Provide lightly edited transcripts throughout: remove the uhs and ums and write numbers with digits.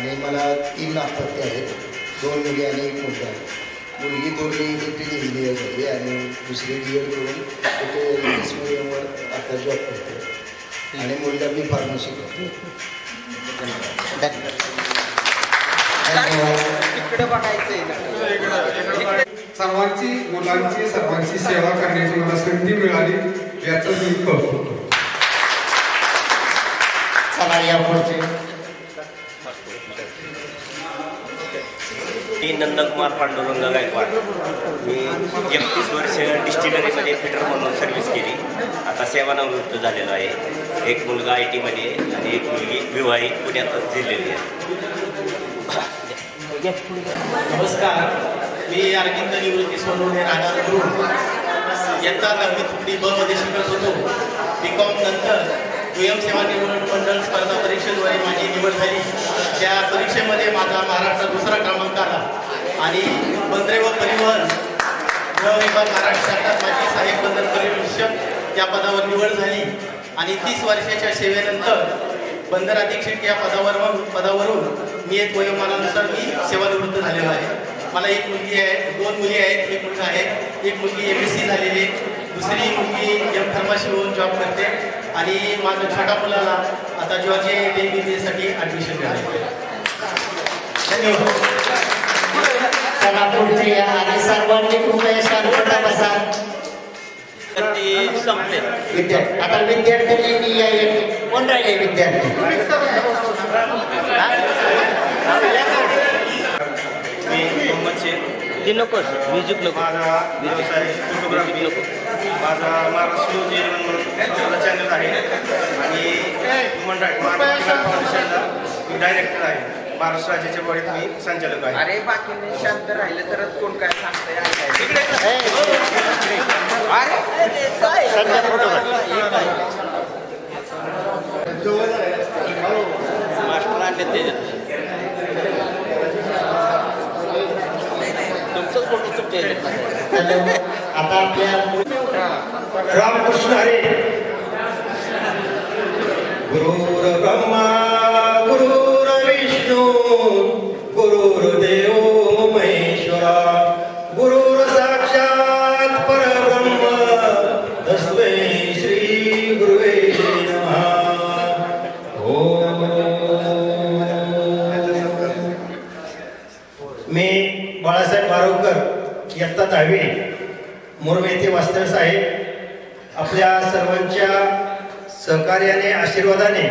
आणि मला 3 अपत्य आहेत, 2 मुली आणि 1 मुलगा आहे. मुलगी थोडी इंजिनियर झाली आणि दुसरी DED करून कुठे इंग्लिश मिडियमवर आता जॉब करते आणि मुलगा मी फार्मसी करतो. सर्वांची मुलांची सर्वांची सेवा करण्याची मला संधी मिळाली याचं मी कौतुक करतो. चला या पुढचे. मी नंदकुमार पांडुरंग गायकवाड. मी 31 वर्ष डिस्टिलरीमध्ये फिटर म्हणून सर्व्हिस केली. आता सेवानिवृत्त झालेलो आहे. एक मुलगा IT मध्ये आणि एक मुलगी विवाहित पुण्यातच दिलेली आहे. नमस्कार, मी अरविंद निवृत्ती सोनवणे राहणार गुरु. इयत्ता 10वी ब मध्ये शिकत होतो. BCom नंतर दुय्यम सेवा निवड मंडळ स्पर्धा परीक्षेद्वारे माझी निवड झाली. त्या परीक्षेमध्ये माझा महाराष्ट्रात 2रा क्रमांक आला आणि बंदरे व परिवहन विभाग महाराष्ट्र शाखेत माझी सहाय्यक बंदर परिवीक्षक या पदावर निवड झाली आणि 30 वर्षाच्या सेवेनंतर बंदर अधीक्षक या पदावरून मी एक वयोमानानुसार मी सेवानिवृत्त झालेलो आहे. मला 1 मुलगी आहे, 2 मुली आहेत, 1 मुलगा आहे. 1 मुलगी MSc झालेली, दुसरी मुलगी फार्मसी होऊन जॉब करते आणि माझ्या छोट्या मुलाला आता जॉर्जिया MBBS ॲडमिशन मिळाले. धन्यवाद. चला पुढचे या आणि सर्वांनी कृपया शांतता बसा. विद्यार्थी आता विद्यार्थ्यांनी या कोण राहिले विद्यार्थी? मी मोहम्मद शेख. म्युझिक नको. माझा व्यवसाय फोटोग्राफी नको. माझा महाराष्ट्र न्यूज 11 म्हणून चॅनल आहे आणि ह्युमन राईट महाराष्ट्र फाउंडेशनला मी डायरेक्टर आहे. महाराष्ट्र राज्याच्या बॉडीत मी संचालक आहे. अरे बाकी शांत राहिलं तरच कोण काय सांगतंय. मास्टर आणले त्याच्यात तुमचंच फोटो तुमच्या आता आपल्या रामकृष्ण हरी. गुरुर ब्रह्मा गुरुर विष्णू गुरुर्देव महेश्वरा गुरुर साक्षात परब्रह्म तस्मै श्री गुरुवे नमः. ओम. मी बाळासाहेब बारोकर, इयत्ता 10वी, मुरुम येथे वास्तव्यास आहे. आपल्या सर्वांच्या सहकार्याने, आशीर्वादाने,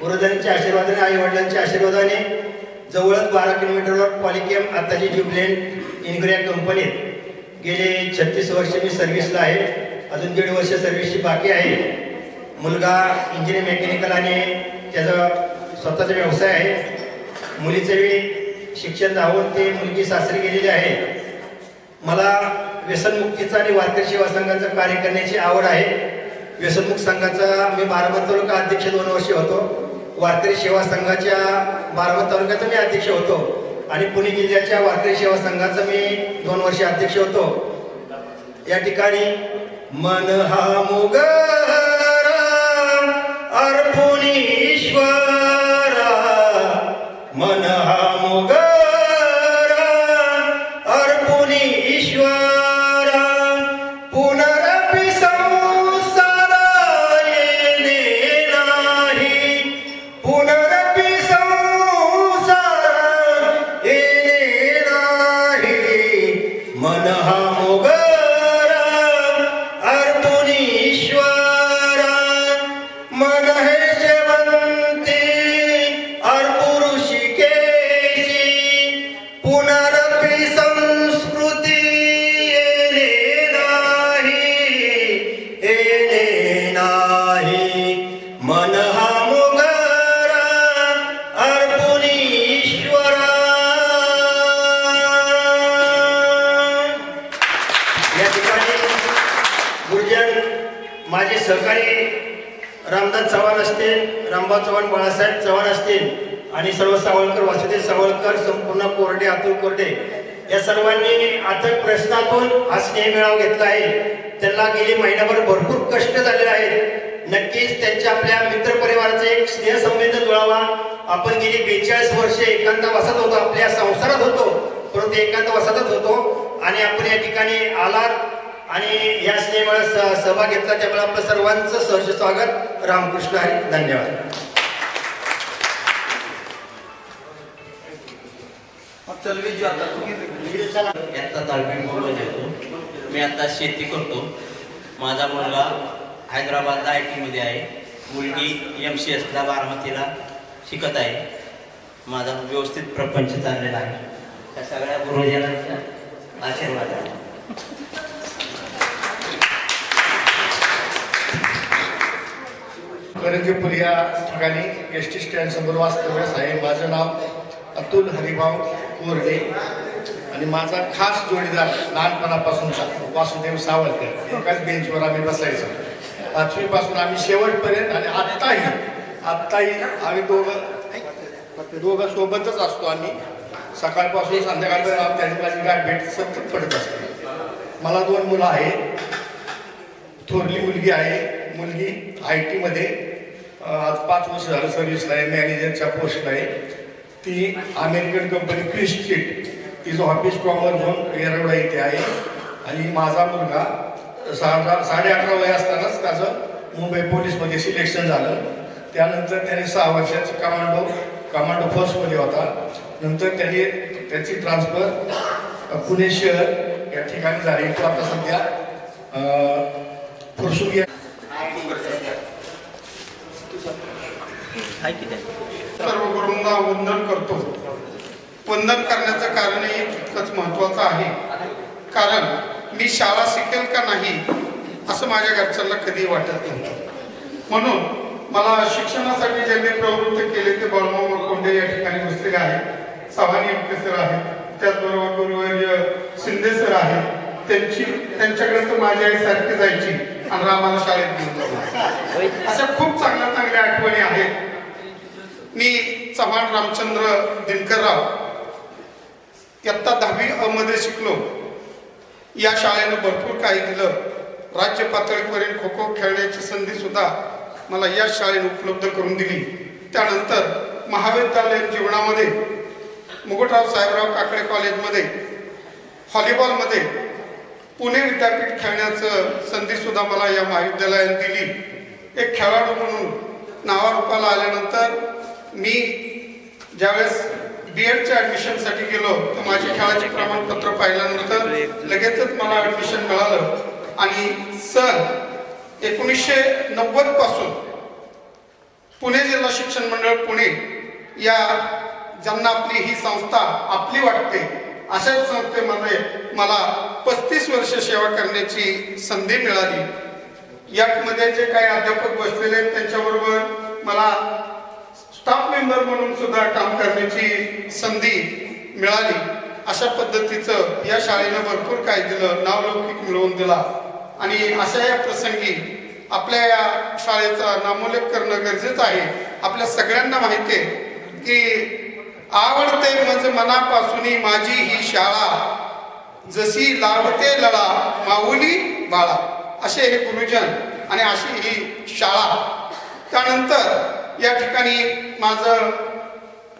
गुरुजनांच्या आशीर्वादाने, आईवडिलांच्या आशीर्वादाने जवळच 12 किलोमीटरवर पॉलिकेम आत्ताची ज्युबिलंट इनग्रिया कंपनीत गेले 36 वर्ष मी सर्व्हिसला आहे. अजून 1.5 वर्ष सर्व्हिसची बाकी आहे. मुलगा इंजिनियर मेकॅनिकल आणि त्याचा स्वतःचा व्यवसाय आहे. मुलीचं शिक्षण धावून ते मुलगी सासरी गेलेली आहे. मला व्यसनमुक्तीचा आणि वारकरी सेवा संघाचं कार्य करण्याची आवड आहे. व्यसनमुक्त संघाचा मी बारामती तालुका अध्यक्ष 2 वर्ष होतो. वारकरी सेवा संघाच्या बारामती तालुक्याचा मी अध्यक्ष होतो आणि पुणे जिल्ह्याच्या वारकरी सेवा संघाचा मी 2 वर्ष अध्यक्ष होतो. या ठिकाणी मन हा मुगरा अर्पुन ईश्वरा, मन हा मुगरा अर्पुन ईश्वरा, पुनरपि संसार येणे नाही, पुनरपि संसार येणे नाही. मन हा मुगरा अर्पुन ईश्वरा, मन हे शेवंती अर्पुरुषिकेशी, पुनरपि संस्कृती येणे नाही. मन हा मुगरा अर्पुन ईश्वरा. या ठिकाणी गुरुजन माझे सहकारी रामदास चव्हाण असतील, रामभाऊ चव्हाण, बाळासाहेब चव्हाण असतील आणि सर्व सावळकर, वासुदेव सावळकर, संपूर्ण कोरडे, अतुल कोरडे या सर्वांनी अथक प्रश्नातून हा स्नेह मेळावा घेतला आहे. त्यांना गेली महिनाभर भरपूर कष्ट झालेले आहेत. नक्कीच त्यांच्या आपल्या मित्रपरिवाराचा एक स्नेह संबंध जुळावा आपण गेली 42 वर्षे एकांतवासात होतो, आपल्या संसारात होतो, परंतु एकांतवासातच होतो आणि आपण या ठिकाणी आलात आणि या स्नेहाला सहभाग घेतला, त्यामुळे आपलं सर्वांचं सहर्ष स्वागत. रामकृष्ण हरी. धन्यवाद. इयत्ता 10वी येतो. मी आता शेती करतो. माझा मुलगा हैदराबादला IT मध्ये आहे. मुलगी MCSला बारामतीला शिकत आहे. माझा व्यवस्थित प्रपंच चाललेला आहे. त्या सगळ्या गुरुजनांचा आशीर्वाद आहे. करंजीपूर या ठिकाणी ST स्टँड समोर वास्तव्यास आहे. माझं नाव अतुल हरिभाऊ कोरडे आणि माझा खास जोडीदार लहानपणापासूनचा वासुदेव सावरकर. एकाच बेंचवर आम्ही बसायचो 5वी पासून आम्ही शेवटपर्यंत. आणि आत्ताही आम्ही दोघं सोबतच असतो. आम्ही सकाळपासून संध्याकाळपर्यंत त्याची माझी गाठ भेट सतत पडत असते. मला 2 मुलं आहेत. थोरली मुलगी आहे. मुलगी IT मध्ये आज 5 वर्ष झालं सर्व्हिसला आहे, मॅनेजरच्या पोस्टला आहे. ती अमेरिकन कंपनी क्रिस्टीट, तिचं ऑफिस कॉमर्स झोन येरवडा इथे आहे. आणि माझा मुलगा 18.5 वय असतानाच त्याचं मुंबई पोलीसमध्ये सिलेक्शन झालं. त्यानंतर त्याने 6 वर्षाची कमांडो फोर्समध्ये होता. नंतर त्याची ट्रान्सफर पुणे शहर या ठिकाणी झाली. तो आता सध्या फुरसुंगी सर्व गुरूंना वंदन करतो. वंदन करण्याचं कारणही तितकंच महत्त्वाचं आहे. कारण मी शाळा शिकेल का नाही असं माझ्या घरच्यांना कधी वाटत नव्हतं. म्हणून मला शिक्षणासाठी ज्यांनी प्रवृत्त केले ते बाळूमामा कोंडे या ठिकाणी बसलेले आहेत. सावानी एमके सर आहेत. त्याचबरोबर गुरुवर्य शिंदे सर आहेत. त्यांच्याकडे तर माझी आई सारखी जायची आणि आम्हाला शाळेत घेऊन जायची. अशा खूप चांगल्या आठवणी आहेत. मी चव्हाण रामचंद्र दिनकरराव इयत्ता 10वी मध्ये शिकलो. या शाळेनं भरपूर काही दिलं. राज्य पातळीवरील खो खो खेळण्याची संधी सुद्धा मला या शाळेने उपलब्ध करून दिली. त्यानंतर महाविद्यालयीन जीवनामध्ये मुकुटराव साहेबराव काकडे कॉलेजमध्ये व्हॉलीबॉलमध्ये पुणे विद्यापीठ खेळण्याचं संधी सुद्धा मला या महाविद्यालयाने दिली. एक खेळाडू म्हणून नावारूपाला आल्यानंतर मी ज्यावेळेस BEdच्या ॲडमिशनसाठी गेलो तर माझे खेळाचे प्रमाणपत्र पाहिल्यानंतर लगेचच मला ॲडमिशन मिळालं. आणि सन 1990 पासून पुणे जिल्हा शिक्षण मंडळ पुणे या ज्यांना आपली ही संस्था आपली वाटते अशाच संस्थेमध्ये मला 35 वर्ष सेवा करण्याची संधी मिळाली. यामध्ये जे काही अध्यापक बसलेले आहेत त्यांच्याबरोबर मला स्टाफ मेंबर म्हणून सुद्धा काम करण्याची संधी मिळाली. अशा पद्धतीचं या शाळेनं भरपूर काही दिलं, नावलौकिक मिळवून दिला. आणि अशा या प्रसंगी आपल्या या शाळेचा नामोल्लेख करणं गरजेचं आहे. आपल्या सगळ्यांना माहिती आहे की आवडते मज मनापासून माझी ही शाळा, जशी लावते लळा माऊली बाळा, असे हे गुरुजन आणि अशी ही शाळा. त्यानंतर या ठिकाणी माझं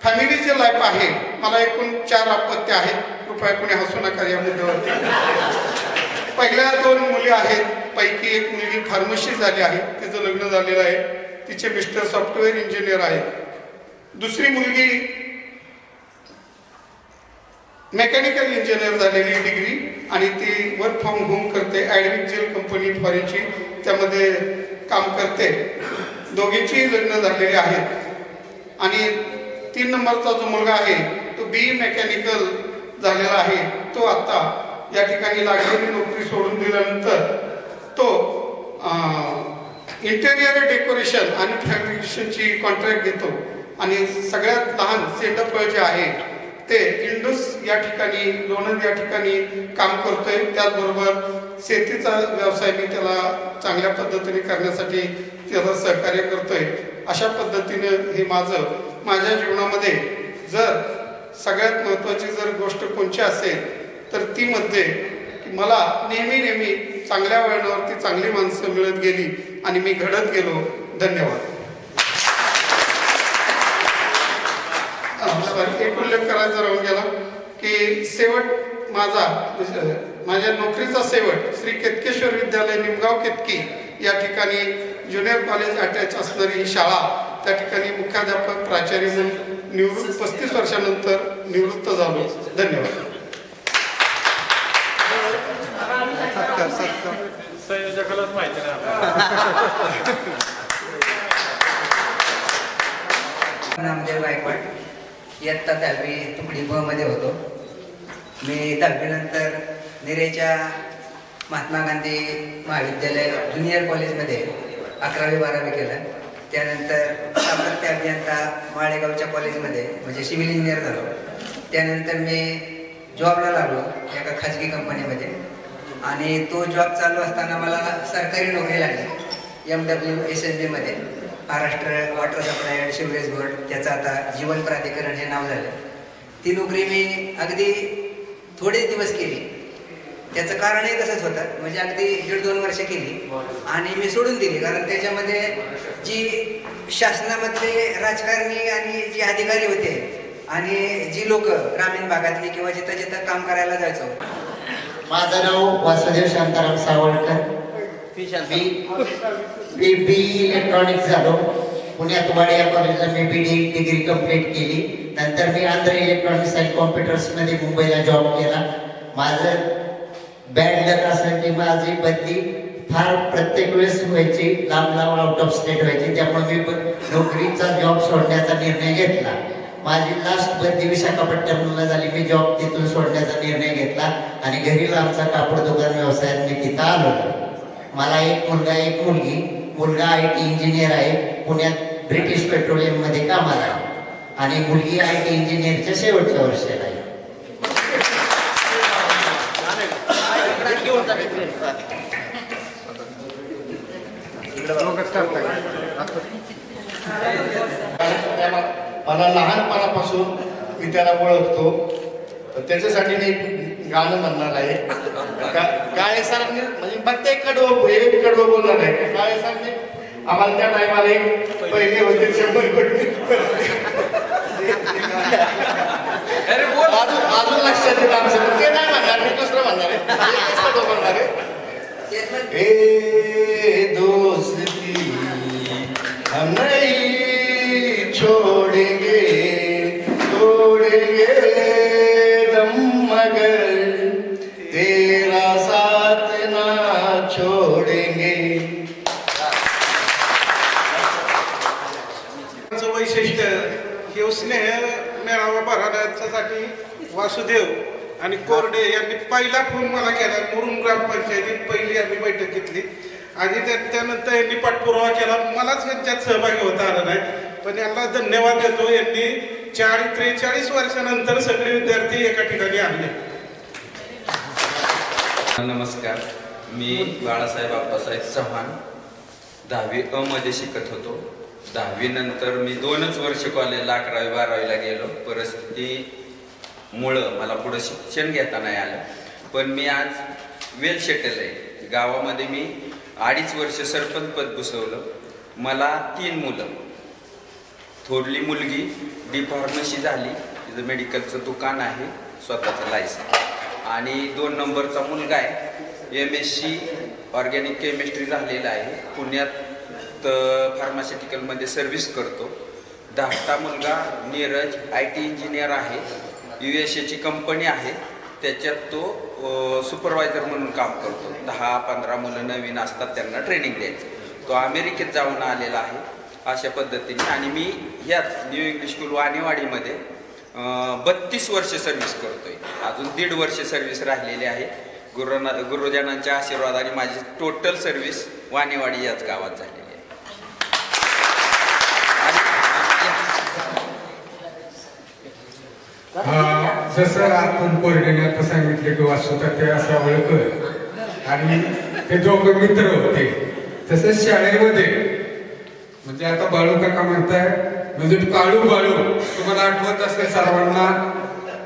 फॅमिली जे लाईफ आहे. मला एकूण 4 अपत्य आहेत. कृपया कोणी हसू नका या मुद्द्यावरती. पहिल्या 2 मुली आहेत. पैकी एक मुलगी फार्मसी झाली आहे, तिचं लग्न झालेलं आहे. तिचे मिस्टर सॉफ्टवेअर इंजिनियर आहेत. दुसरी मुलगी मेकॅनिकल इंजिनियर झालेली डिग्री आणि ती वर्क फ्रॉम होम करते. ॲडविक जेल कंपनी फॉरेनची त्यामध्ये काम करते. दोघींची लग्न झालेली आहेत. आणि 3 नंबरचा जो मुलगा आहे तो BE मेकॅनिकल झालेला आहे. तो आता या ठिकाणी लागलेली नोकरी सोडून दिल्यानंतर तो इंटेरियर डेकोरेशन आणि फॅब्रिकेशनची कॉन्ट्रॅक्ट घेतो. आणि सगळ्यात लहान सेंडपळ जे आहे ते इंडूस या ठिकाणी लोणंद या ठिकाणी काम करतोय. त्याचबरोबर शेतीचा व्यवसाय मी त्याला चांगल्या पद्धतीने करण्यासाठी त्याला सहकार्य करतोय. अशा पद्धतीनं हे माझ्या जीवनामध्ये जर सगळ्यात महत्त्वाची जर गोष्ट कोणची असेल तर ती मध्ये की मला नेहमी चांगल्या वळणावरती चांगली माणसं मिळत गेली आणि मी घडत गेलो. धन्यवाद. एक उल्लेख करायचा राहून गेला की शेवट माझ्या नोकरीचा शेवट श्री केतकेश्वर विद्यालय निमगाव केतकी या ठिकाणी ज्युनियर कॉलेज अटॅच असणारी ही शाळा, त्या ठिकाणी मुख्याध्यापक प्राचार्य म्हणून निवृत्त 35 वर्षानंतर निवृत्त झालो. धन्यवाद. संयोजकालाच माहिती नाही. नामदेव गायकवाड इयत्ता 10वी तुकडी ब मध्ये होतो. मी 10वी नंतर निरेच्या महात्मा गांधी महाविद्यालय ज्युनियर कॉलेजमध्ये 11वी 12वी केलं. त्यानंतर सातत्य अभियंता माळेगावच्या कॉलेजमध्ये म्हणजे सिव्हिल इंजिनियर झालो. त्यानंतर मी जॉबला लागलो एका खाजगी कंपनीमध्ये आणि तो जॉब चालू असताना मला सरकारी नोकरी लागली MWSSBमध्ये, Maharashtra water supply and sewerage board, त्याचं आता जीवन प्राधिकरण हे नाव झालं. ती नोकरी मी अगदी थोडे दिवस केली. त्याचं कारणही तसंच होतं, म्हणजे अगदी 1.5-2 वर्ष केली आणि मी सोडून दिली. कारण त्याच्यामध्ये जी शासनामधले राजकारणी आणि जी अधिकारी होते आणि जी लोक ग्रामीण भागातली किंवा जिथं जिथं काम करायला जायचो. माझं नाव वासुदेव शांताराम सावळकर. मी बी इलेक्ट्रॉनिक्स झालो. पुण्यात वाडिया कॉलेजला मी BD डिग्री कंप्लीट केली. नंतर मी आंध्र इलेक्ट्रॉनिक्स अँड कॉम्प्युटर्समध्ये मुंबईला जॉब केला. माझं बॅड लक असं की माझी बदली फार प्रत्येक वेळेस व्हायची, लांब लांब आउट ऑफ स्टेट व्हायची. त्यामुळे मी नोकरीचा जॉब सोडण्याचा निर्णय घेतला. माझी लास्ट बदली विशाखापट्टणमला झाली. मी जॉब तिथून सोडण्याचा निर्णय घेतला आणि घरी आमचा कापड दुकान व्यवसायात मी तिथं आलो. मला एक मुलगा एक मुलगी. मुलगा IT इंजिनियर आहे, पुण्यात ब्रिटिश पेट्रोलियममध्ये कामाला आहे आणि मुलगी IT इंजिनियरच्या शेवटच्या वर्षाला आहे. मला लहानपणापासून मी त्याला ओळखतो, तर त्याच्यासाठी मी गाणं म्हणणार आहे. काळे सरांनी म्हणजे फक्त एक कडवं बोलणार आहे. काळे सरांनी आम्हाला त्या टायमाला एक पहिले होते 100 कोटी. अजून लक्षात येईल आमचं, ते नाही म्हणणार, मी दुसरं म्हणणार आहे. एकच कडवं बोलणार आहे. ए दोस्ती हम नहीं छोड़ेंगे, तोड़ेंगे दम मगर तेरा साथ ना छोड़ेंगे. वैशिष्ट्य हे स्नेह मेळावा भरवण्यासाठी वासुदेव आणि कोरडे यांनी पहिला फोन मला केला. मुरुम ग्रामपंचायतीत पहिली आम्ही बैठक घेतली आणि त्यानंतर यांनी पाठपुरावा केला. मलाच यांच्यात सहभागी होता आला नाही, पण यांना धन्यवाद देतो. यांनी 43 वर्षानंतर सगळे विद्यार्थी एका ठिकाणी आणले. नमस्कार, मी बाळासाहेब आप्पासाहेब चव्हाण 10वी अ मध्ये शिकत होतो. 10वी नंतर मी 2च वर्ष कॉलेजला 11वी 12वीला गेलो. परिस्थितीमुळं मला पुढं शिक्षण घेता नाही आलं, पण मी आज वेल सेटल आहे. गावामध्ये मी 2.5 वर्ष सरपंच पद भूषवलं. मला 3 मुलं. थोरली मुलगी D फार्मसी झाली, तिचं मेडिकलचं दुकान आहे, स्वतःचं लायसन. आणि 2 नंबरचा मुलगा आहे, MSc ऑर्गॅनिक केमिस्ट्री झालेला आहे, पुण्यात फार्मास्युटिकलमध्ये सर्व्हिस करतो. 10टा मुलगा नीरज IT इंजिनियर आहे, USA कंपनी आहे, त्याच्यात तो सुपरवायझर म्हणून काम करतो. 10-15 मुलं नवीन असतात, त्यांना ट्रेनिंग द्यायचं. तो अमेरिकेत जाऊन आलेला आहे अशा पद्धतीने. आणि मी ह्याच न्यू इंग्लिश स्कूल वाणेवाडीमध्ये 32 वर्ष सर्व्हिस करतोय. अजून 1.5 वर्ष सर्व्हिस राहिलेली आहे. गुरुजनांच्या आशीर्वादाने माझी टोटल सर्व्हिस वाणेवाडी याच गावात झालेली आहे. जसं आपण कोरडेने आता सांगितले की वासुदेव सावळकर आणि ते दोघं मित्र होते, तसंच शाळेमध्ये म्हणजे आता बाळू काका म्हणताय म्हणजे काळू बाळू, तुम्हाला आठवत असेल सर्वांना,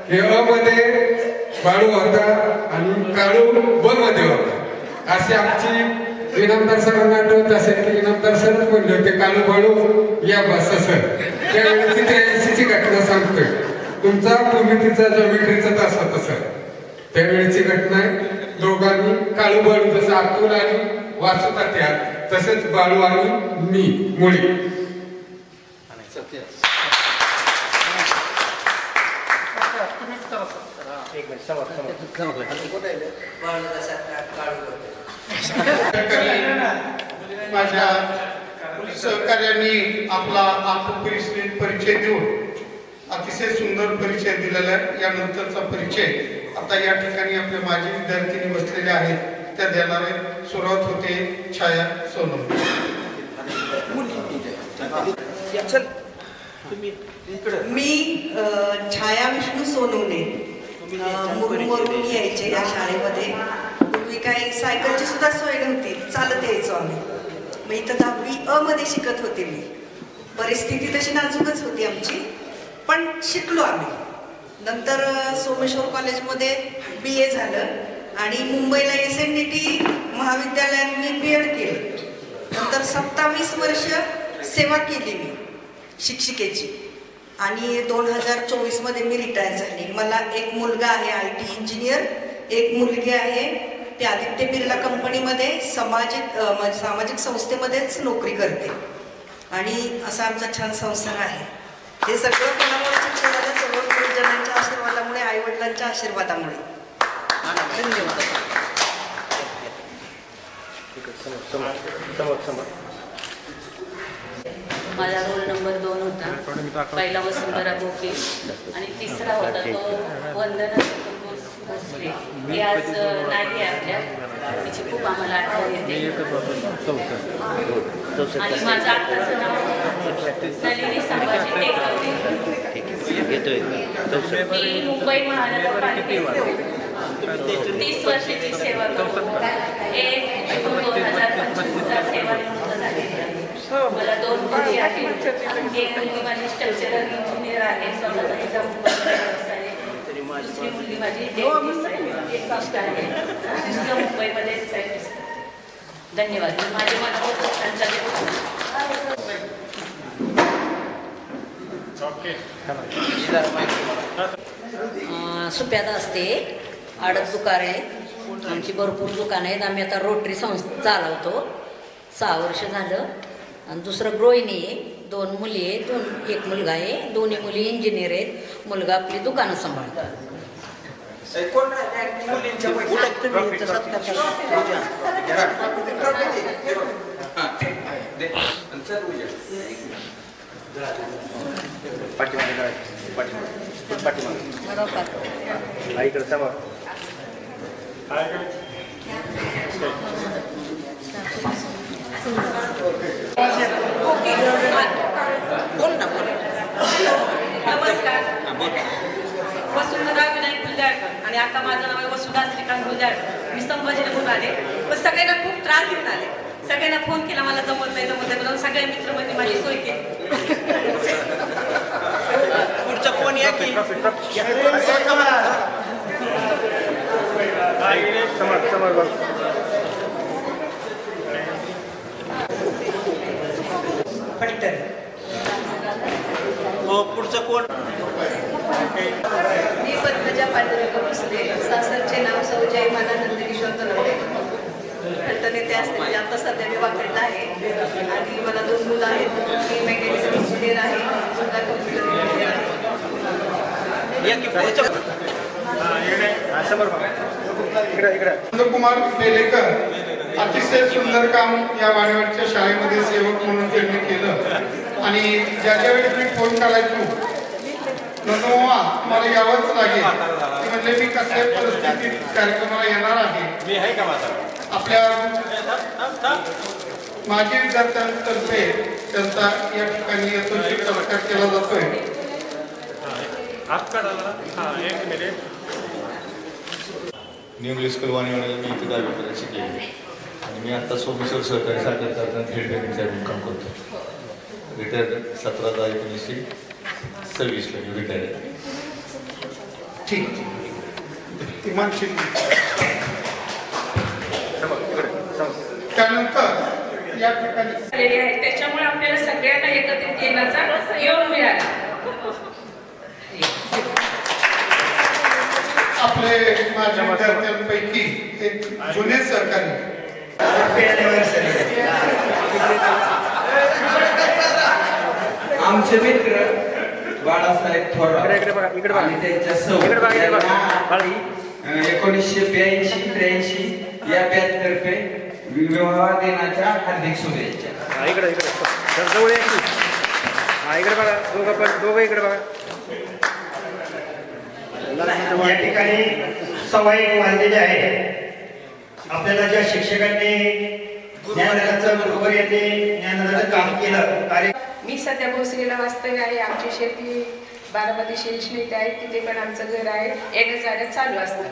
हे अ मध्ये बाळू होता आणि काळू ब मध्ये होता. अशी आमची इनामदार सरांना आठवत असेल की इनामदार सरच म्हणले होते काळू बाळू या बस सर. त्यावेळेस 83ची घटना सांगतोय. तुमचा भूमितीचा जॉमेट्रीचा तास होता सर. त्यावेळेची घटना आहे. दोघांनी काळू बाळू जसं अतुल आणि वासू तात्यात तसेच बाळू आणि मी मुळे. माझ्या सहकार्यांनी आपला परिचय देऊन अतिशय सुंदर परिचय दिलेला आहे. यानंतरचा परिचय आता या ठिकाणी आपल्या माजी विद्यार्थिनी बसलेल्या आहेत त्या देणार आहेत. सुरुवात होते छाया सोनवणे. मी छाया विष्णू सोनवणे मुरुमवरून यायचे या शाळेमध्ये. पूर्वी काही सायकलची सुद्धा सोय नव्हती, चालत यायचो आम्ही. मग इथं 10वी अ मध्ये शिकत होते मी. परिस्थिती तशी नाजूकच होती आमची, पण शिकलो आम्ही. नंतर सोमेश्वर कॉलेजमध्ये BA झालं आणि मुंबईला SNDT महाविद्यालयात मी BEd केलं. नंतर 27 वर्ष सेवा केली मी शिक्षिकेची आणि 2024 मध्ये मी रिटायर झाली. मला एक मुलगा आहे IT इंजिनियर, एक मुलगी आहे ते आदित्य बिर्ला कंपनीमध्ये सामाजिक संस्थेमध्येच नोकरी करते. आणि असा आमचा छान संसार आहे. हे सगळं कोणामुळे शिक्षणाला सर्व गुरुजनांच्या आशीर्वादामुळे, आईवडिलांच्या आशीर्वादामुळे. धन्यवाद. माझा रोल नंबर 2 होता. पहिला वसुंधरा भोके आणि तिसरा होता तो वंदना भोसले. ती आज नाही आहे आपल्या. तिची खूप आम्हाला आठवण येते. आणि माझं आत्ताचं नाव नलिनी संभाजी टेकवडे. मी मुंबई महानगरपालिकेत 30 वर्षाची सेवा करून 1 जून 2025 सेवानिवृत्त झालेली आहे. मला 2 मुली आहेत. एक मुलगी माझी स्ट्रक्चरल इंजिनियर आहे, स्वतःचा तिचा व्यवसाय. दुसरी मुलगी माझी डेंटिस्ट आहे, दुसरं मुंबईमध्येच प्रॅक्टिस. धन्यवाद. माझे मनापासून त्यांचा सुप्यात असते. आडत दुकान आहे. आमची भरपूर दुकानं आहेत. आम्ही आता रोटरी संस्था चालवतो. 6 वर्ष झालं. आणि दुसरं गृहिणी आहे. 2 मुली आहेत, एक मुलगा आहे. दोन्ही मुली इंजिनियर आहेत. मुलगा आपली दुकानं सांभाळतो. नमस्कार. वसुंधरा विनायक गुलजाळकर आणि आता माझं नाव आहे वसुधा श्रीकांत गुलजाळकर. मी संभाजीनगरून आले, पण सगळ्यांना खूप त्रास देऊन आले. सगळ्यांना फोन केला, मला जमत नाही म्हणून. सगळ्या मित्रमंडळी माझी सोय केली. पुढचा फोन या की पुढचं कोण? मी पद्मजा पांडुरंग भोसले. सासरचे नाव सौजय मानानंद किशोर तनवडे. नेते असते. आता सध्या मी वाकडला आहे आणि मला 2 मुलं आहेत. मी मेकॅनिकल इंजिनियर आहे, मुलगा कम्प्युटर इंजिनियर आहे. नंदकुमार बेलेकर अतिशय सुंदर काम या वाणीवाडीच्या शाळेमध्ये सेवक म्हणून त्यांनी केलं. आणि ज्या वेळी मी फोन करायचो नंदुमा मला यावंच लागेल, ती म्हणले मी कसल्याही परिस्थितीत कार्यक्रमाला येणार आहे. आपल्या माजी विद्यार्थ्यांतर्फे त्यांचा या ठिकाणी यशस्वी सत्कार केला जातोय. न्यू इंग्लिश स्कूल वाणीवाड्याला मी इथे 10वी पर्यंत शिकलेली आणि मी आता सोमेश्वर सहकारी साखर कारखान्यात हेड मॅनेजर काम करतो. रिटायर 17/10/1926 ला मी रिटायर आहे. ठीक. इमान त्यानंतर या ठिकाणी त्याच्यामुळे आपल्याला सगळ्यांना एकत्रित येण्याचा योग मिळाला. आपले माझ्या विद्यार्थ्यांपैकी एक जुने सहकारी आमचे मित्र बाळासाहेब थोरात आणि त्यांच्या सौ 1982-83 या बॅचतर्फे विवाह दिनाच्या हार्दिक शुभेच्छा. या ठिकाणी सवय मानलेली आहे. आपल्याला ज्या शिक्षकांनी ज्ञानदानाचं बरोबर यांनी ज्ञानदानाचं काम केलं कार्य. मी सध्या भोसरीला वास्तव्य आहे. आमची शेती बारामती शिरीषणी इथे आहे, तिथे पण आमचं घर आहे. येण्या जाण्या चालू असतं.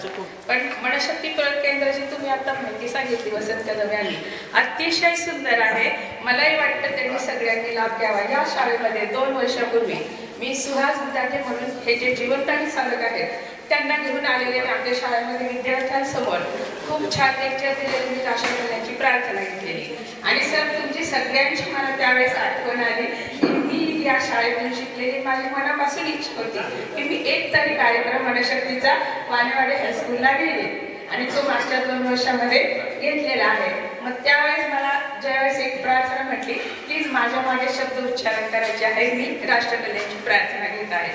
पण मनशक्ती प्रयोग केंद्राची तुम्ही आता माहिती सांगितली वसंत कदम यांनी, अतिशय सुंदर आहे. मलाही वाटतं त्यांनी सगळ्यांनी लाभ घ्यावा. या शाळेमध्ये 2 वर्षापूर्वी मी सुहास विद्यार्थी म्हणून हे जे जिवंतांनी चालक आहेत त्यांना घेऊन आलेले आपल्या शाळेमध्ये विद्यार्थ्यांसमोर खूप छान लेक्चर दिलेले मी आशा करण्याची प्रार्थना केली. आणि सर तुमची सगळ्यांची मला त्यावेळेस आठवण आली की मी या शाळेतून शिकलेली माझी मनापासून इच्छा होती की मी एक तरी कार्यक्रम मनशक्तीचा वानेवाडे हायस्कूलला घेईन आणि तो मागच्या 2 वर्षामध्ये घेतलेला आहे. मग त्यावेळेस मला ज्यावेळेस एक प्रार्थना म्हटली प्लीज माझ्या मागे शब्द उच्चारण करायचे आहे. मी राष्ट्रकल्याणची प्रार्थना घेत आहे.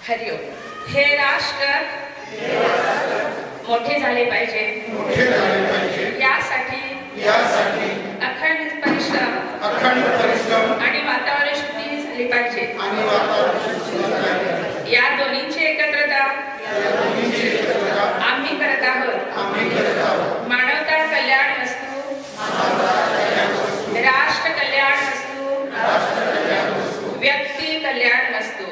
हरिओम. हे राष्ट्र मोठे झाले पाहिजे, यासाठी अखंड परिश्रम आणि वातावरण शुद्धी झाली पाहिजे. या दोन्हींची एकत्रता आम्ही करत आहोत. मानवता कल्याण वस्तू, राष्ट्र कल्याण वस्तू, व्यक्ती कल्याण वस्तू.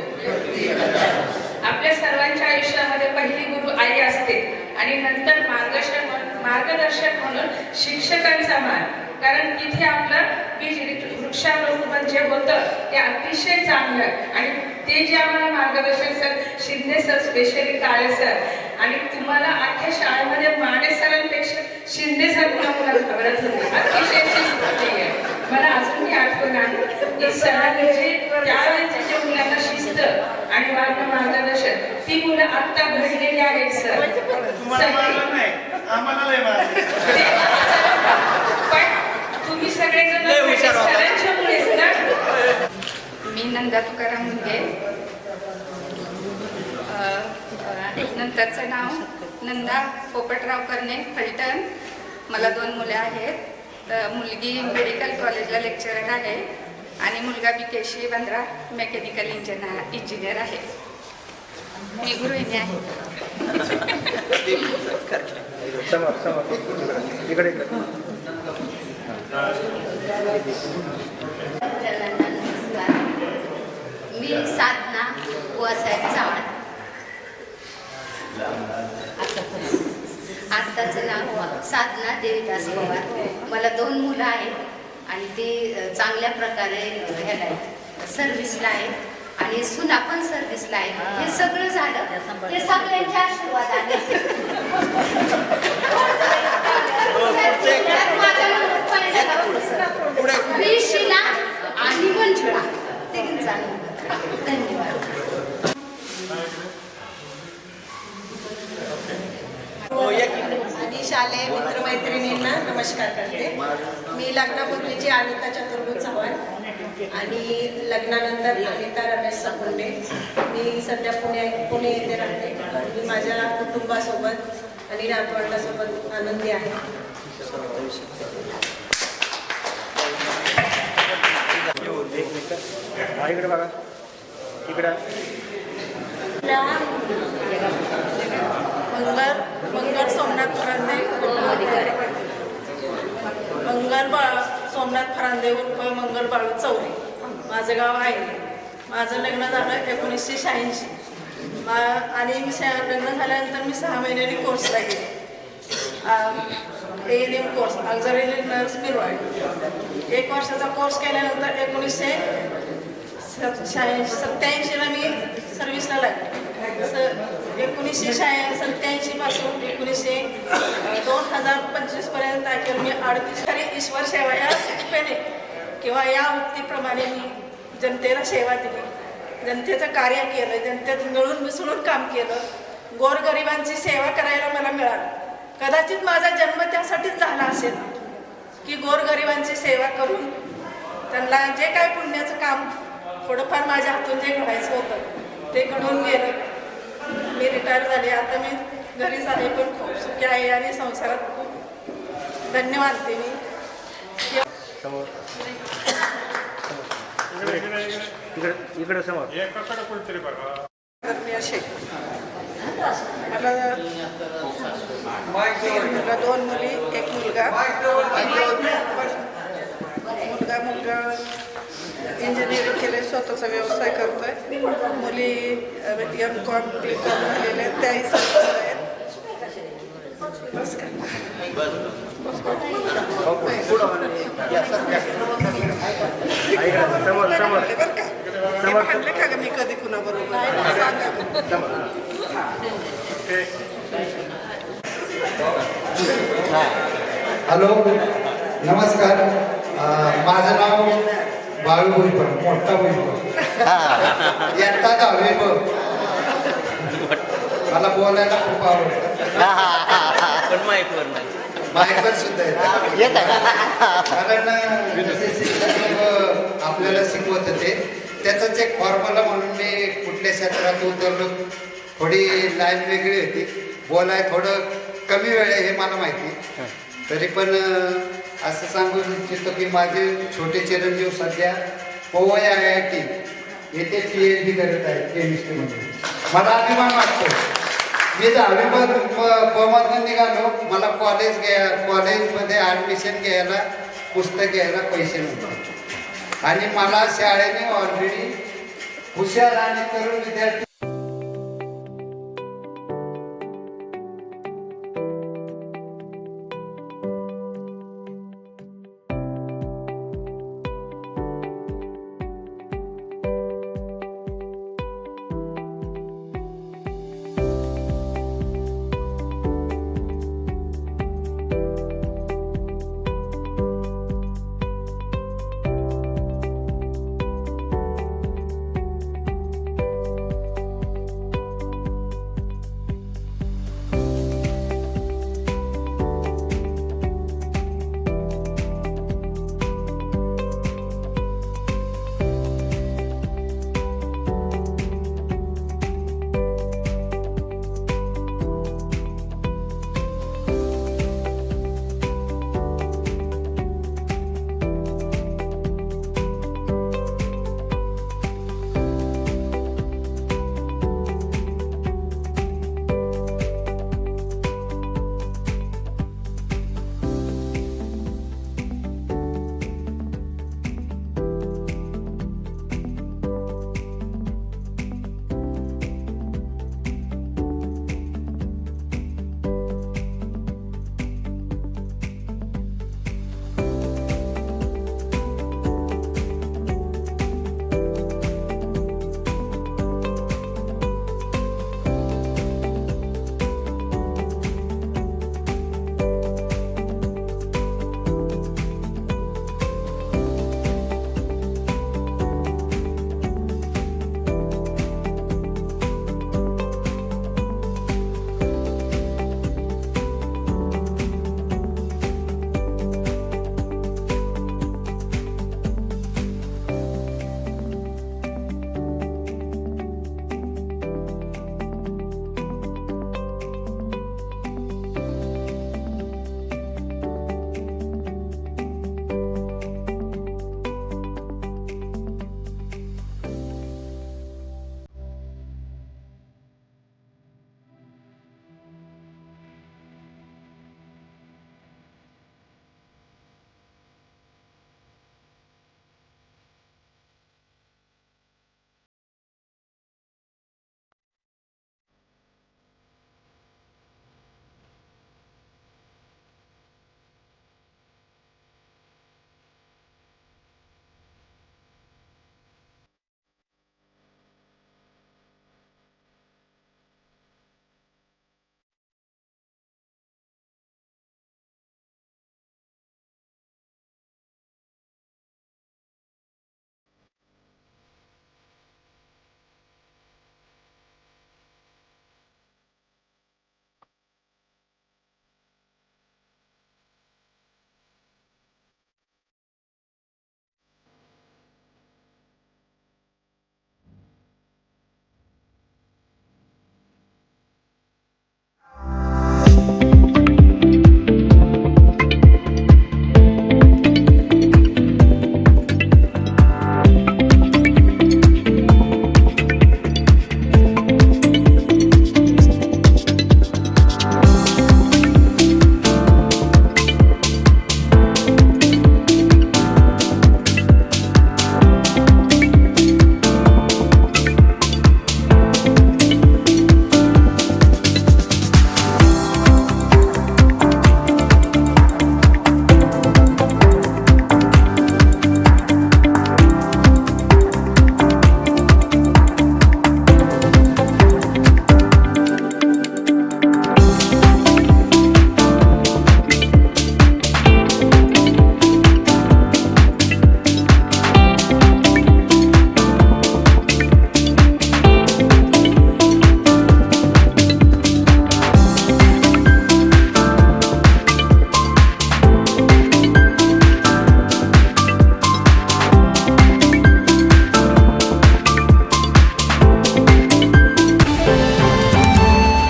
आपल्या सर्वांच्या आयुष्यामध्ये पहिली गुरु आई असते आणि नंतर मार्गदर्शक म्हणून शिक्षकांचा मान. कारण तिथे आपलं बीज वृक्षारोपण जे होतं ते अतिशय चांगलं आणि ते जे आम्हाला मार्गदर्शक सर शिंदे सर, स्पेशली काळे सर, आणि तुम्हाला अख्ख्या शाळेमध्ये माने सरांपेक्षा शिंदे सर तुम्हाला घबरत होते. अतिशय शिस्त आहे. मला अजूनही आठवण आहे की सरांनी जे त्यावेळेस जे मुलांना शिस्त आणि मार्गदर्शन ती मुलं आत्ता घडलेली आहेत सर. पण तुम्ही सगळेजण सरांच्या मुळेच ना. मी नंदा तुकाराम मुंगे, नंतरचं नाव नंदा पोपटराव करणे फलटण. मला 2 मुले आहेत. मुलगी मेडिकल कॉलेजला लेक्चरर आहे आणि मुलगा BKC बंद्रा मेकॅनिकल इंजिनियर आहे. मी गृहिणी आहे. मी साधना बुवासाहेब चव्हाण. आत्ताचं नाव साधना देवीदास पवार. मला 2 मुलं आहेत आणि ते चांगल्या प्रकारे ह्याला आहेत, सर्व्हिसला आहेत आणि सुना पण सर्व्हिसला आहेत. हे सगळं झालं हे सगळ्यांच्या आशीर्वादाने. मी शिला आणि मंजुळा तिघींचा धन्यवाद. आणि शालेय मित्रमैत्रिणींना नमस्कार करते. मी लग्नापूर्वीची अनिता चतुर्भुज चव्हाण आणि लग्नानंतर अनिता रमेश साकुंडे. मी सध्या पुणे येथे राहते. मी माझ्या कुटुंबासोबत आणि नातवंडासोबत आनंदी आहे. इकडे बघा, इकडे मंगल सोमनाथ फरांदे, सोमनाथ फरांदे उर्फ मंगल बाळू चौरे. माझं गाव आहे. माझं लग्न झालं 1986 आणि मी लग्न झाल्यानंतर मी 6 महिन्यांनी कोर्सला गेले. ANM कोर्स, ऑक्झिलरी नर्स मिरवाड. 1 वर्षाचा कोर्स केल्यानंतर 1987ला मी सर्व्हिसला लागले. 1987 पासून 2025 पर्यंत अखेर मी 38 ईश्वर सेवा या शिक्षेने किंवा या वृत्तीप्रमाणे मी जनतेला सेवा दिली, जनतेचं कार्य केलं, जनतेत मिळून मिसळून काम केलं गोरगरिबांची सेवा करायला मला मिळालं. कदाचित माझा जन्म त्यासाठीच झाला असेल की गोरगरिबांची सेवा करून त्यांना जे काय पुण्याचं काम थोडंफार माझ्या हातून जे घडायचं होतं ते घडून गेलं. मी रिटायर झाले. आता मी घरीच आहे, पण खूप सुखी आहे आणि संसारात खूप धन्य मानते मी. इकडे समोर मी असे मला 2 मुली, 1 मुलगा. मुलगा इंजिनिअरिंग केले, स्वतःचा व्यवसाय करतोय. मुली M.Com B.Com झालेल्या आहेत, त्याही सर्विस आहेत. बस का भांडले का ग मी कधी कुणाबरोबर सांगा. हॅलो, नमस्कार. माझं नाव बाळू भुईपर, मोठा भुईपर. इयत्ता 10वी ब. मला बोलायला खूप आवडतं, पण माईकवर नाही. मायकर सुद्धा येत. कारण जसे शिक्षक आपल्याला शिकवत होते त्याचाच एक फॉर्म्युला म्हणून मी कुठल्या क्षेत्रात उतरलो. थोडी लाईन वेगळी होती, बोलाय थोडं कमी वेळ आहे हे मला माहिती. तरी पण असं सांगू इच्छितो की माझे छोटे चिरंजीव सध्या पवई IIT येथे PhD करत आहेत केमिस्ट्रीमध्ये. मला अभिमान वाटतो. मी 10वी निघालो. मला कॉलेजमध्ये ॲडमिशन घ्यायला, पुस्तक घ्यायला पैसे नव्हते आणि मला शाळेने ऑलरेडी हुशार आणि तरुण विद्यार्थी